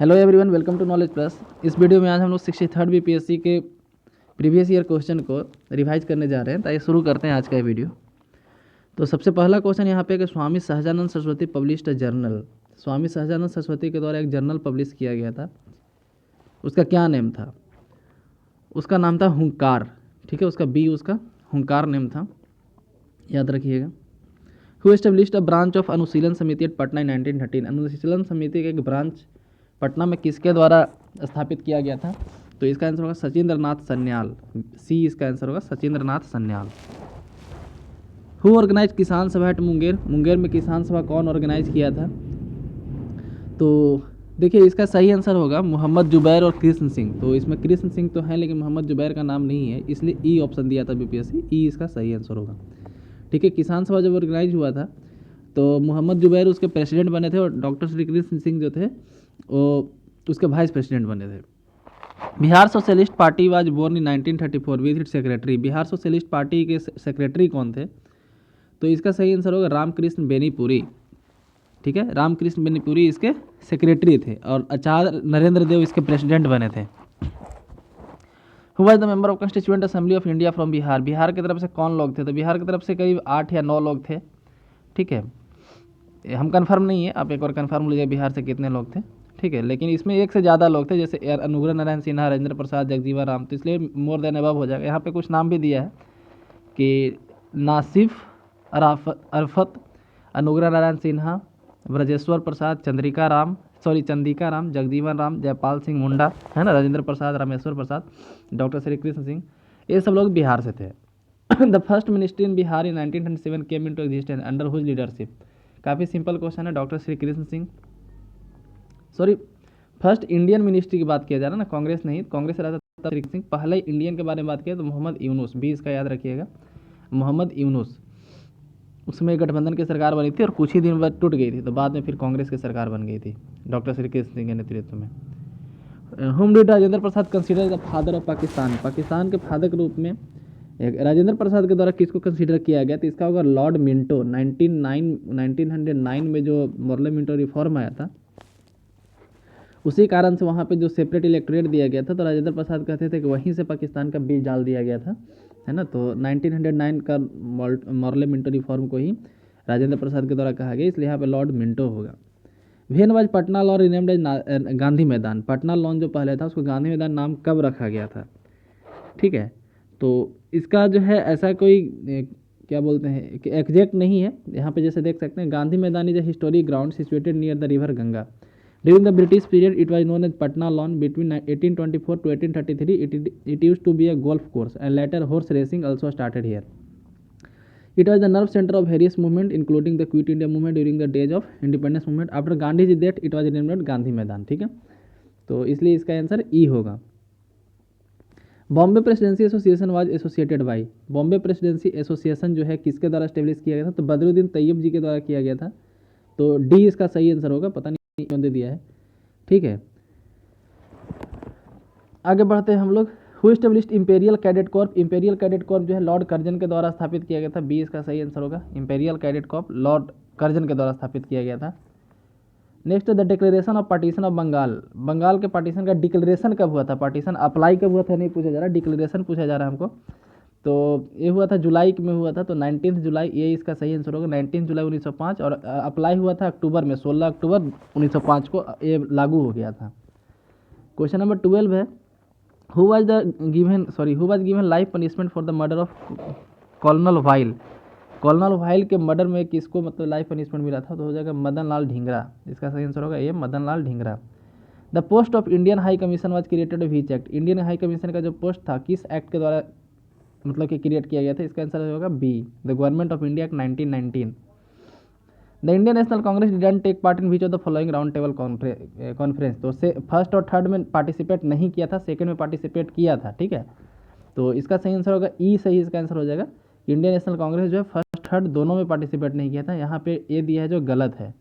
Hello everyone, welcome to knowledge plus. इस video में आज हम लोग 63rd बीपीएससी के प्रीवियस ईयर क्वेश्चन को रिवाइज करने जा रहे हैं। ताकि शुरू करते हैं आज का ये वीडियो। तो सबसे पहला क्वेश्चन यहाँ पे कि Swami Sahajanand Saraswati published a journal. Swami Sahajanand Saraswati के द्वारा एक जर्नल पब्लिश किया गया था, उसका क्या नेम था? उसका नाम था हुंकार। ठीक है, उसका हुंकार नेम था, याद रखिएगा। Who established a branch of Anushilan Samiti eight Patna इन 1913। अनुशीलन समिति का एक ब्रांच पटना में किसके द्वारा स्थापित किया गया था? तो इसका आंसर होगा सचिंद्र नाथ सन्याल। सी इसका आंसर होगा सचिंद्र नाथ सन्याल। हु ऑर्गेनाइज किसान सभा एट मुंगेर। मुंगेर में किसान सभा कौन ऑर्गेनाइज किया था? तो देखिए, इसका सही आंसर होगा मोहम्मद जुबैर और कृष्ण सिंह। तो इसमें कृष्ण सिंह तो है लेकिन मोहम्मद जुबैर का नाम नहीं है, इसलिए ई ऑप्शन दिया था बीपीएससी। ई इसका सही आंसर होगा। ठीक है, किसान सभा जब ऑर्गेनाइज हुआ था तो मोहम्मद जुबैर उसके प्रेसिडेंट बने थे और डॉक्टर श्री कृष्ण सिंह जो थे वो उसके वाइस प्रेसिडेंट बने थे। Bihar socialist party was born in 1934 with its secretary. Bihar socialist party के सेक्रेटरी कौन थे? तो इसका सही आंसर होगा रामकृष्ण बेनीपुरी। ठीक है, रामकृष्ण बेनीपुरी इसके सेक्रेटरी थे और आचार्य नरेंद्र देव इसके प्रेसिडेंट बने थे। Who was the member of constituent assembly of India from Bihar. Bihar की तरफ से कौन लोग थे? तो बिहार की तरफ से करीब 8 या 9 लोग थे। ठीक है, हम कंफर्म नहीं है, आप एक बार कंफर्म लीजिए बिहार से कितने लोग थे। ठीक है, लेकिन इसमें एक से ज़्यादा लोग थे, जैसे अनुग्रह नारायण सिन्हा, राजेंद्र प्रसाद, जगजीवन राम, तो इसलिए मोर देन अबव हो जाएगा। यहाँ पे कुछ नाम भी दिया है कि नासिफ अरफत, अनुग्रह नारायण सिन्हा, ब्रजेश्वर प्रसाद, चंद्रिका राम, जगजीवन राम, जयपाल सिंह मुंडा, है ना, राजेंद्र प्रसाद, रामेश्वर प्रसाद, डॉक्टर श्री कृष्ण सिंह, ये सब लोग बिहार से थे। The first ministry in Bihar in 1927 came into existence under whose leadership. काफ़ी सिंपल क्वेश्चन है। Doctor Shri Krishna Singh, sorry, first Indian ministry की बात किया जा रहा है ना, कांग्रेस नहीं, कांग्रेस रहता था श्री कृष्ण सिंह। पहले इंडियन के बारे में बात किया तो मोहम्मद यूनुस, भी इसका याद रखिएगा, मोहम्मद यूनुस। उसमें गठबंधन की सरकार बनी थी और कुछ ही दिन बाद टूट गई थी, तो बाद में फिर कांग्रेस की सरकार बन गई थी डॉक्टर श्री कृष्ण सिंह के नेतृत्व में। हुम did Rajendra Prasad consider the father of Pakistan. Pakistan के फादर के रूप में राजेंद्र प्रसाद के द्वारा किसको कंसीडर किया गया? तो इसका होगा लॉर्ड मिंटो। 1909 में जो मॉर्ले मिंटो रिफॉर्म आया था, उसी कारण से वहाँ पे जो सेपरेट इलेक्टोरेट दिया गया था, तो राजेंद्र प्रसाद कहते थे कि वहीं से पाकिस्तान का बीज डाल दिया गया था, है ना। तो 1909 का मॉर्ले मिंटो रिफॉर्म को ही राजेंद्र प्रसाद के द्वारा कहा गया, इसलिए यहाँ पे लॉर्ड मिंटो होगा। When was Patna lawn renamed as Gandhi Maidan. Patna lawn जो पहले था उसको गांधी मैदान नाम कब रखा गया था? ठीक है, तो इसका जो है ऐसा कोई क्या बोलते हैं कि एग्जैक्ट नहीं है। यहाँ पे जैसे देख सकते हैं, Gandhi Maidan is a historic ground situated near the river Ganga. During the British period it was known as Patna lawn. Between 1824 to 1833 it used to be a golf course and later horse racing also started here. It was the nerve center of various movement including the Quit India movement during the days of independence movement. After Gandhi ji death it was renamed Gandhi मैदान। ठीक है, तो इसलिए इसका answer ई होगा। Bombay presidency association was associated by. Bombay presidency association जो है किसके द्वारा स्टेब्लिश किया गया था? तो बदरुद्दीन तैयब जी के द्वारा किया गया था। तो डी इसका सही आंसर होगा, पता नहीं क्यों दे दिया है। ठीक है, आगे बढ़ते हैं हम लोग। Who established imperial cadet Corp. Imperial cadet Corp जो है लॉर्ड कर्जन के द्वारा स्थापित किया गया था। बी इसका सही आंसर होगा, imperial cadet corp lord Curzon के द्वारा स्थापित किया गया था। Next the declaration of partition of Bengal. Bengal के पार्टीशन का डिक्लेरेशन कब हुआ था? पार्टीशन अप्लाई कब हुआ था नहीं पूछा जा रहा, डिक्लेरेशन पूछा जा रहा है हमको। तो ये हुआ था जुलाई में हुआ था, तो 19 जुलाई, ये इसका सही आंसर होगा। 19 जुलाई 1905 और अप्लाई हुआ था अक्टूबर में, 16 अक्टूबर 1905 को ये लागू हो गया था। क्वेश्चन नंबर 12 है, who was given life punishment for the murder of colonel Wyllie. Colonel Wyllie के मर्डर में किसको मतलब लाइफ पनिशमेंट मिला था? तो हो जाएगा मदन लाल ढींगरा। इसका सही आंसर होगा ये, Madan Lal Dhingra. The post of Indian high commission was created which act. Indian high commission का जो पोस्ट था किस एक्ट के द्वारा मतलब कि क्रिएट किया गया था? इसका आंसर होगा B, the government of India act 1919। The Indian national congress didn't take part in which of the following round table conference. तो से फर्स्ट और थर्ड में पार्टिसिपेट नहीं किया था, सेकंड में पार्टिसिपेट किया था। ठीक है, तो इसका सही आंसर होगा ई, सही इसका आंसर हो जाएगा। इंडियन नेशनल कांग्रेस जो है फर्स्ट थर्ड दोनों में पार्टिसिपेट नहीं किया था। यहाँ पे ए दिया है जो गलत है।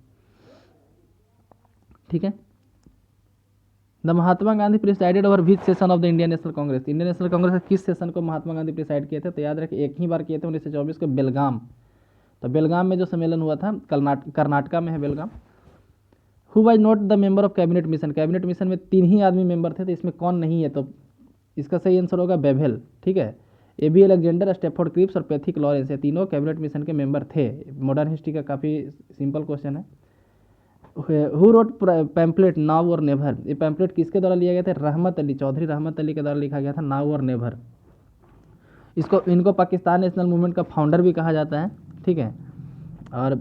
ठीक है, the Mahatma Gandhi presided over which session of the Indian national Congress. Indian national Congress के किस सेशन को महात्मा गांधी प्रिसाइड किए थे? तो याद रखिए एक ही बार किए थे, 1924 को बेलगाम। तो बेलगाम में जो सम्मेलन हुआ था, कर्नाटका में है Belgaum. Who was not the member of cabinet mission, cabinet mission में 3 ही आदमी मेंबर थे, तो इसमें कौन नहीं है, तो इसका सही आंसर होगा बेवेल। ठीक है, एबी अलेक्जेंडर, स्टेफोर्ड क्रिप्स और पैथिक लॉरेंस, ये तीनों कैबिनेट मिशन के मेंबर थे। मॉडर्न हिस्ट्री का काफ़ी सिंपल क्वेश्चन है। हु रोट पैम्पलेट नाउ और नेवर, ये पैम्पलेट किसके द्वारा लिया गया था, रहमत अली, चौधरी रहमत अली के द्वारा लिखा गया था नाउ और नेवर। इनको पाकिस्तान नेशनल मूवमेंट का फाउंडर भी कहा जाता है। ठीक है, और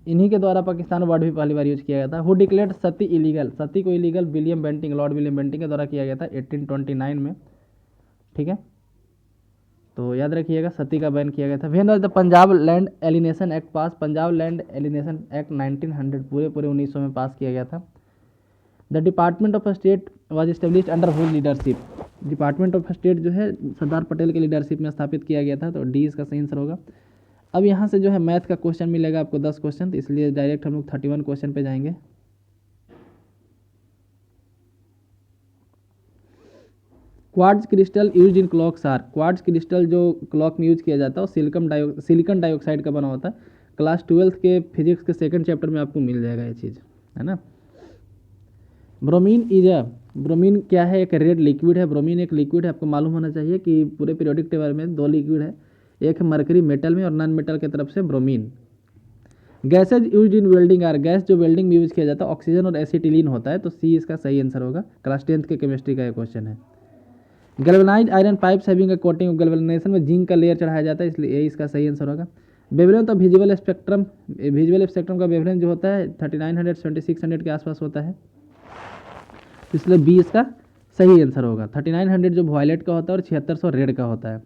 इन्हीं के द्वारा पाकिस्तान वर्ड भी पहली बार यूज किया गया था। Who declared sati illegal, sati को illegal William Bentinck, lord William Bentinck के द्वारा किया गया था 1829 में। ठीक है, तो याद रखिएगा सती का बैन किया गया था। When was the Punjab land alienation act pass, Punjab land alienation act 1900 पूरे 1900 में पास किया गया था। The department of state was established under whose leadership, department of state जो है सरदार पटेल के लीडरशिप में स्थापित किया गया था, तो डी इसका सही आंसर होगा। अब यहाँ से जो है मैथ का क्वेश्चन मिलेगा आपको 10 क्वेश्चन, तो इसलिए डायरेक्ट हम लोग 31 क्वेश्चन पे जाएंगे। Quartz crystal use in clocks are, quartz crystal जो क्लॉक में यूज किया जाता है वो सिलिकॉन डाइऑक्साइड का बना होता है। क्लास 12 के फिजिक्स के सेकंड चैप्टर में आपको मिल जाएगा ये चीज़, है ना। ब्रोमीन क्या है, एक रेड लिक्विड है। ब्रोमीन एक लिक्विड है, आपको मालूम होना चाहिए कि पूरे पीरियोडिक टेबल में 2 लिक्विड है, एक है मरकरी मेटल में और नॉन मेटल की तरफ से bromine. Gases use in welding are, gas जो वेल्डिंग में यूज किया जाता है ऑक्सीजन और एसिटिलीन होता है, तो सी इसका सही आंसर होगा। क्लास 10th के केमिस्ट्री का ये क्वेश्चन है। Galvanized iron pipes having a coating, galvanization में जिंक का लेयर चढ़ाया जाता है, इसलिए ये इसका सही आंसर होगा। Wavelength of visual spectrum, visual spectrum का वेवलेंथ जो होता है 3900 2600 के आसपास होता है, इसलिए बी इसका सही आंसर होगा। 3900 जो वायलेट का होता है और 7600 रेड का होता है,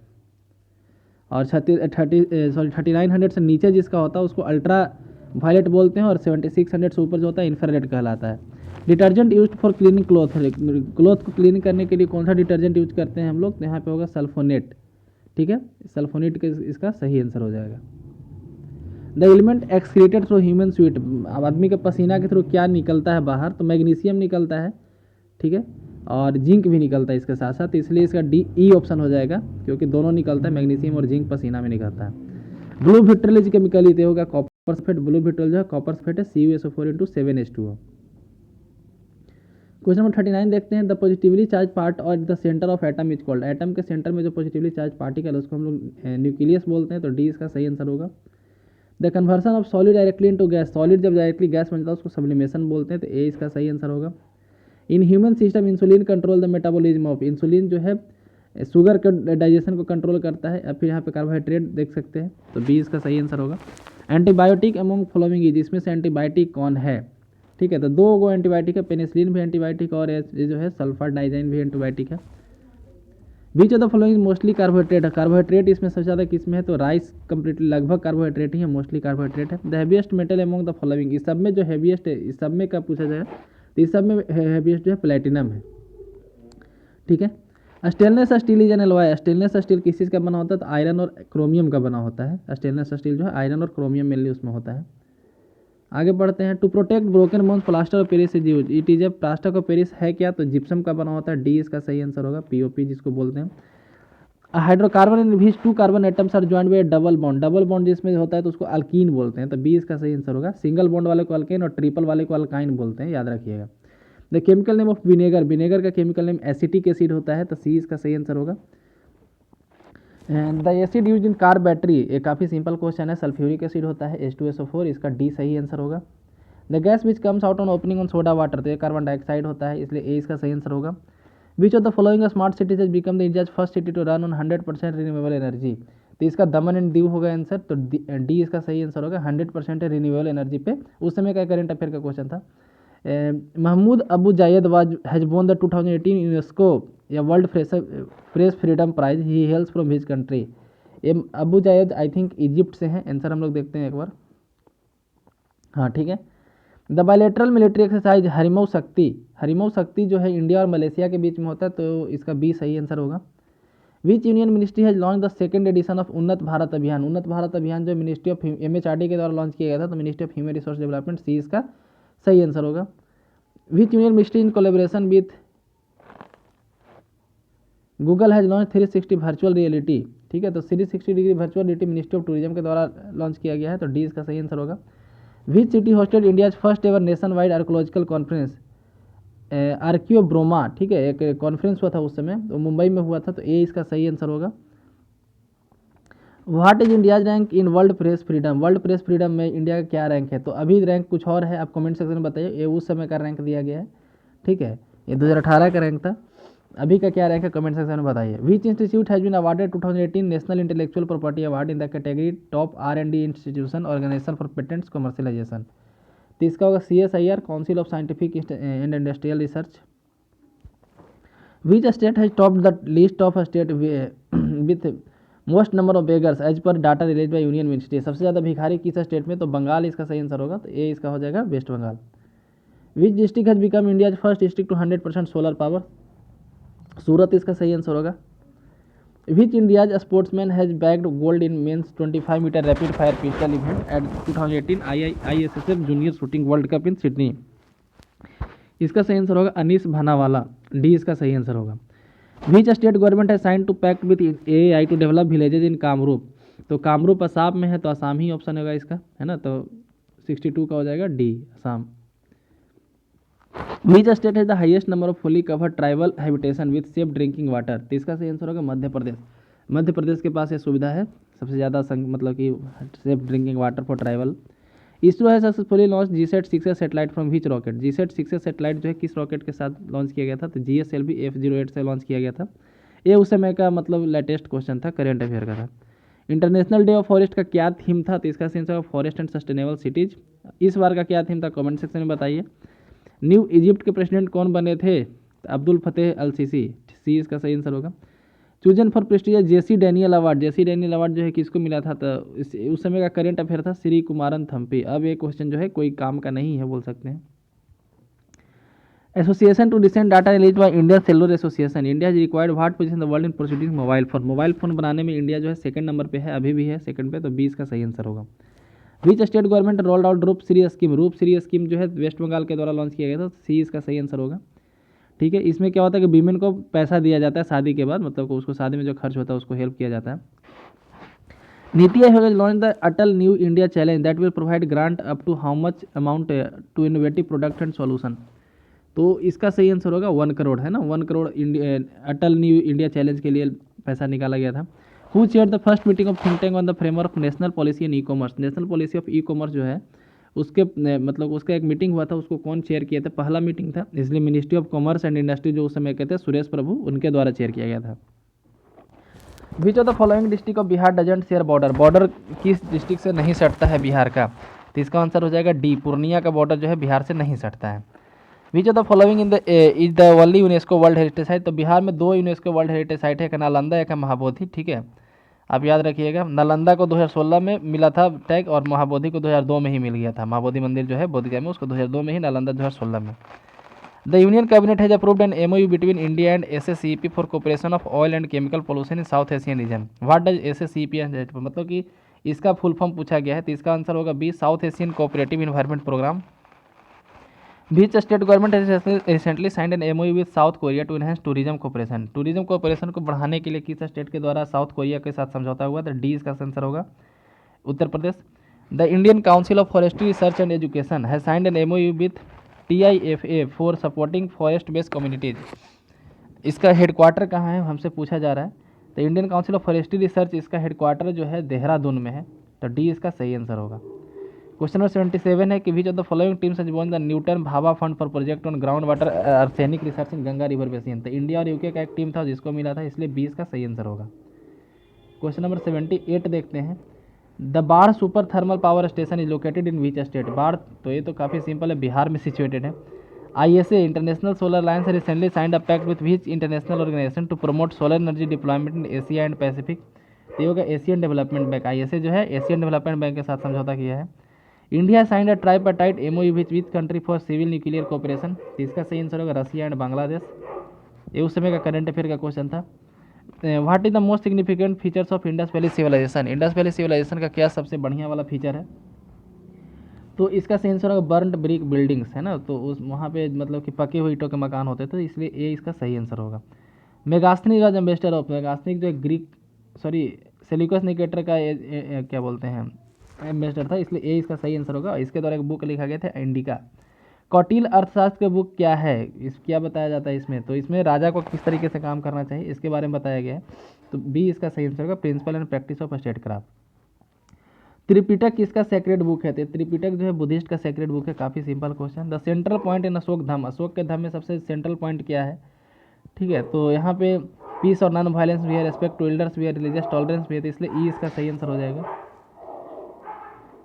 और 3900 से नीचे जिसका होता है उसको अल्ट्रा वायलेट बोलते हैं, और 7600 से ऊपर जो होता है इंफ्रारेड कहलाता है। Detergent use for cleaning cloth, cloth को क्लीन करने के लिए कौन सा डिटर्जेंट यूज करते हैं हम लोग, तो यहाँ पे होगा सल्फोनेट। ठीक है, सल्फोनेट के इसका सही आंसर हो जाएगा। The element excreted through human sweet, आदमी के पसीना के थ्रू क्या निकलता है बाहर, तो मैग्नीशियम निकलता है। ठीक है, और जिंक भी निकलता है इसके साथ साथ, इसलिए इसका डी ई ऑप्शन हो जाएगा, क्योंकि दोनों निकलता है, मैग्नीशियम और जिंक पसीना में निकलता है। ब्लू विट्रल इज केमिकल ये होगा कॉपर सल्फेट, ब्लू विट्रल जो है कॉपर सल्फेट है, CuSO4 × 7H2O। क्वेश्चन नंबर 39 देखते हैं। द पॉजिटिवली चार्ज पार्ट और the centre of atom is called, atom के सेंटर में जो पॉजिटिवली चार्ज पार्टिकल है उसको हम लोग न्यूक्लियस बोलते हैं, तो डी इसका सही आंसर होगा। The conversion of solid directly into gas, solid जब डायरेक्टली गैस बन जाता है उसको सब्लिमेशन बोलते हैं, तो ए इसका सही आंसर होगा। In human system insulin control the metabolism of, insulin जो है शुगर के डाइजेशन को कंट्रोल करता है, या फिर यहाँ पे कार्बोहाइड्रेट देख सकते हैं, तो बी इसका सही आंसर होगा। एंटीबायोटिक अमोंग फॉलोइंग इज, इसमें से एंटीबायोटिक कौन है। ठीक है, तो 2 एंटीबायोटिक है, पेनिसिलिन भी एंटीबायोटिक और ये जो है सल्फर डाइजाइन भी एंटीबायोटिक है। Which of the following mostly carbohydrate है, कार्बोहाइड्रेट इसमें सबसे ज़्यादा किस में है, तो राइस कंप्लीटली लगभग कार्बोहाइड्रेट ही है, मोस्टली कार्बोहाइड्रेट है। The heaviest metal among the following, इस सब में जो हैवीएस्ट है, इस सब में क्या पूछा जाएगा, तो इस सब में हैवीएस्ट जो है प्लेटिनम है। ठीक है, stainless steel is an alloy, stainless steel किस चीज़ का बना होता है, तो आयरन और क्रोमियम का बना होता है। स्टेनलेस स्टील जो है आयरन और क्रोमियम मेनली उसमें होता है। आगे बढ़ते हैं। To protect broken bones plaster of Paris is use, it is a plaster of Paris है क्या, तो जिप्सम का बना होता है, डी इसका सही आंसर होगा, POP जिसको बोलते हैं। Hydrocarbon in which 2 carbon atoms are joined by double bond, double bond जिसमें होता है तो उसको अल्कीन बोलते हैं, तो बी इसका सही आंसर होगा। सिंगल बॉन्ड वाले को अल्केन और ट्रिपल वाले को अल्काइन बोलते हैं, याद रखिएगा। The chemical name of vinegar, vinegar का केमिकल नेम एसिटिक एसिड होता है, तो सी इसका सही आंसर होगा। The acid use in car battery, ये काफ़ी सिंपल क्वेश्चन है, सल्फ्यूरिक एसिड होता है, H2SO4, इसका डी सही आंसर होगा। The gas which comes out on opening on soda water, तो ये कार्बन डाइऑक्साइड होता है, इसलिए ए इसका सही आंसर होगा। Which of the following smart cities has become the India's first city to run on 100% renewable energy, तो इसका दमन एंड दीव होगा आंसर, तो डी इसका सही आंसर होगा। 100% रिन्यूएबल एनर्जी पे उस समय का करंट अफेयर का क्वेश्चन था। Mahmoud Abu Zayd was has won the 2018 UNESCO या world press freedom prize, he hails from his country. ये अबू जायद आई थिंक इजिप्ट से हैं, आंसर हम लोग देखते हैं एक बार। हाँ ठीक है। The bilateral military exercise Harimau शक्ति, हरिमऊ शक्ति जो है इंडिया और मलेशिया के बीच में होता है, तो इसका बी सही आंसर होगा। Which union ministry has launch the second edition of उन्नत भारत अभियान, उन्नत भारत अभियान जो मिनिस्ट्री ऑफ MHRD के द्वारा लॉन्च किया गया था, तो ministry of human resource development, C इसका सही आंसर होगा। Which union ministry in collaboration with Google has launch 360 virtual reality, ठीक है, तो 360 degree virtual reality ministry of tourism के द्वारा लॉन्च किया गया है, तो डी इसका सही आंसर होगा। Which city hosted India's first ever nationwide archaeological conference, आर्कियोब्रोमा, ठीक है, एक कॉन्फ्रेंस हुआ था उस समय, तो मुंबई में हुआ था, तो ये इसका सही आंसर होगा। What is India's rank in world press freedom, world press freedom में इंडिया का क्या रैंक है? तो अभी रैंक कुछ और है, आप कमेंट सेक्शन में बताइए। ये उस समय का रैंक दिया गया है, ठीक है, ये 2018 का रैंक था। अभी का क्या रैंक है कमेंट सेक्शन में बताइए। Which institute has been awarded 2018 national intellectual property award in the category top R&D institution organization for patents commercialization? तो इसका होगा CSIR, council of scientific and industrial research. Which state has top the list of state with most number of beggars as per data release by union ministry? सबसे ज़्यादा भिखारी किस state में? तो बंगाल इसका सही आंसर होगा, तो ये इसका हो जाएगा West Bengal. Which district has become India's first district to 100% solar power? Surat इसका सही आंसर होगा। Which India's sportsman has bagged gold in men's 25 metre rapid fire pistol event at 2018 ISSF junior shooting world cup in Sydney? इसका सही answer होगा Anees भानावाला, D इसका सही answer होगा। Which state government है sign to pact with AI to develop villages in Kamrup? तो कामरूप असम में है, तो असम ही ऑप्शन होगा इसका, है ना, तो 62 का हो जाएगा D, Assam. Which state has the highest number of fully covered tribal habitation with safe drinking water? तो इसका सही आंसर होगा मध्य प्रदेश। मध्य प्रदेश के पास ये सुविधा है सबसे ज़्यादा मतलब कि safe drinking water for tribal. ISRO है successfully launch GSAT-6 satellite from which rocket? GSAT-6 satellite जो है किस रॉकेट के साथ लॉन्च किया गया था? तो GSLV F08 से लॉन्च किया गया था। ये उस समय का मतलब लेटेस्ट क्वेश्चन था, करेंट अफेयर का था। इंटरनेशनल डे ऑफ फॉरेस्ट का क्या थीम था? तो इसका सेंस होगा फॉरेस्ट एंड सस्टेनेबल सिटीज। इस बार का क्या थीम था कमेंट सेक्शन में बताइए। न्यू इजिप्ट के प्रेसिडेंट कौन बने थे? अब्दुल फतेह अल सीसी, सी इसका सही आंसर होगा। Chosen for prestigious JC Daniel award, JC Daniel award जो है किसको मिला था? तो उस समय का करेंट अफेयर था श्री कुमारन थम्पी। अब ये क्वेश्चन जो है कोई काम का नहीं है बोल सकते हैं। Association to descend data release by Indian cellular association, India is required what position the world in producing mobile phone? Mobile phone बनाने में इंडिया जो है सेकंड नंबर पे है, अभी भी है सेकंड पे, तो 20 का सही आंसर होगा। Which state government rolled out रूप श्री स्कीम? रूप श्री स्कीम जो है वेस्ट बंगाल के द्वारा लॉन्च किया गया था, सी इसका सही आंसर होगा, ठीक है। इसमें क्या होता है कि वीमेन को पैसा दिया जाता है शादी के बाद, मतलब उसको शादी में जो खर्च होता है उसको हेल्प किया जाता है। NITI Aayog has launch the Atal new India challenge that will provide grant up to how much amount to innovative product and solution? तो इसका सही आंसर होगा 1 करोड़, है ना, 1 crore Atal new India challenge के लिए पैसा निकाला गया था। Who chair the first meeting of think tank on the framework national policy in ecommerce? National policy of ecommerce जो है उसके मतलब उसका एक मीटिंग हुआ था, उसको कौन चेयर किया था? पहला मीटिंग था, इसलिए ministry of commerce and industry जो उस समय कहते हैं सुरेश प्रभु, उनके द्वारा चेयर किया गया था। विच of the following district of Bihar doesn't share border? Border किस डिस्ट्रिक्ट से नहीं सटता है बिहार का? तो इसका आंसर हो जाएगा डी, पूर्णिया का बॉर्डर जो है बिहार से नहीं सटता है। विच of the following in the is the only UNESCO world heritage site? तो बिहार में 2 यूनेस्को वर्ल्ड हेरिटेज साइट है, एक नालंदा एक महाबोधि, ठीक है, आप याद रखिएगा। नालंदा को 2016 में मिला था टैग और महाबोधि को 2002 में ही मिल गया था। महाबोधि मंदिर जो है बोधगया में, उसको 2002 में ही, नालंदा 2016 में। The union cabinet has approved an MOU between India and SSCP for cooperation of oil and chemical pollution in south Asian region. What does SSCP मतलब कि इसका फुल फॉर्म पूछा गया है, तो इसका आंसर होगा B, south Asian cooperative environment programme. Which state government has recently signed an MOU with South Korea to enhance tourism cooperation? Tourism cooperation को बढ़ाने के लिए किस स्टेट के द्वारा साउथ कोरिया के साथ समझौता हुआ? तो डी इसका आंसर होगा Uttar Pradesh. The Indian council of forestry research and education has signed an MOU with TIFA for supporting forest based communities. इसका हेडक्वार्टर कहाँ है हमसे पूछा जा रहा है, तो Indian council of forestry research इसका हेडक्वार्टर जो है देहरादून में है, तो डी इसका सही आंसर होगा। क्वेश्चन नंबर 77 है कि विच of the following teams has won the Newton Bhabha fund for project on ground water arsenic research in Ganga river basin? तो इंडिया और यूके का एक टीम था जिसको मिला था, इसलिए 20 का सही आंसर होगा। क्वेश्चन नंबर 78 देखते हैं। द बाढ़ super thermal power station is located in which state? बाढ़, तो ये तो काफ़ी सिंपल है, बिहार में सिचुएटेड है। ISA international solar alliance recently signed a pact with which international organization to promote solar energy deployment in Asia and Pacific? तो ये होगा एशियन डेवलपमेंट बैंक। ISA जो है एशियन डेवलपमेंट बैंक के साथ समझौता किया है। India signed a tripartite MOU with country for civil nuclear cooperation? इसका सही आंसर होगा रसिया एंड बांग्लादेश। ये उस समय का करंट अफेयर का क्वेश्चन था। What is the most significant features of Indus valley civilization? Indus valley civilization का क्या सबसे बढ़िया वाला फीचर है? तो इसका सही आंसर होगा बर्न्ड ब्रिक बिल्डिंग्स, है ना, तो उस वहाँ पे मतलब कि पके हुए ईंटों के मकान होते थे, इसलिए ये इसका सही आंसर होगा। Megasthenes was ambassador of, Megasthenes जो ग्रीक सेल्यूकस निकेटर का क्या बोलते हैं एम्बेसडर था, इसलिए ए इसका सही आंसर होगा। इसके द्वारा एक बुक लिखा गया था इंडिका। कौटिल अर्थशास्त्र का बुक क्या है, इस क्या बताया जाता है इसमें, तो इसमें राजा को किस तरीके से काम करना चाहिए इसके बारे में बताया गया है। तो बी इसका सही आंसर होगा, principle and practice of statecraft. Tripitaka किसका सेक्रेट बुक है, तो त्रिपिटक जो है बुद्धिस्ट का सेक्रेट बुक है। काफ़ी simple question. The central point in Ashok Dham, Ashok के धाम में सबसे सेंट्रल पॉइंट क्या है, ठीक है। तो यहाँ पे पीस और नॉन वायलेंस भी है, रेस्पेक्ट टू एल्डर्स भी है, रिलीजियस टॉलरेंस भी है, तो इसलिए ई इसका सही आंसर हो जाएगा।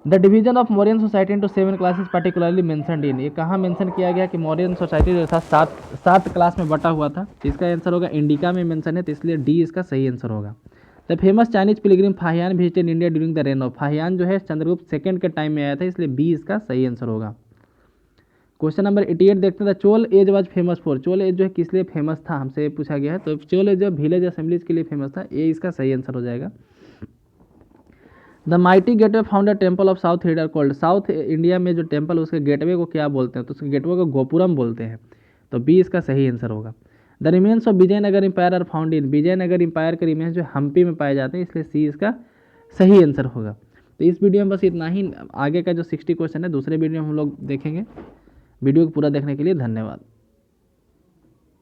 The division of Mauryan society into 7 classes particularly mentioned in, ये कहाँ मेंशन किया गया कि मौर्यन सोसाइटी जो था सात क्लास में बटा हुआ था, इसका आंसर होगा इंडिका में मेंशन है, तो इसलिए डी इसका सही आंसर होगा। The famous Chinese Pilgrim Fahien visited India during the rain of, Fahien जो है चंद्रगुप्त सेकंड के टाइम में आया था, इसलिए बी इसका सही आंसर होगा। क्वेश्चन नंबर 88 देखते हैं। Chola age was famous for, Chola age जो है किस लिए फेमस था, हमसे पूछा गया है। तो चोल एज जो विलेज असेंबलीज के लिए फेमस था, ये इसका सही आंसर हो जाएगा। The mighty gateway founder temple of south India called, south India में जो टेम्पल उसके गेटवे को क्या बोलते हैं, तो उसके गेटवे को गोपुरम बोलते हैं, तो बी इसका सही आंसर होगा। The remains of Vijayanagar empire are found in, Vijayanagar empire के रिमेन्स जो हम्पी में पाए जाते हैं, इसलिए सी इसका सही आंसर होगा। तो इस वीडियो में बस इतना ही। आगे का जो 60 क्वेश्चन है दूसरे वीडियो में हम लोग देखेंगे। वीडियो को पूरा देखने के लिए धन्यवाद।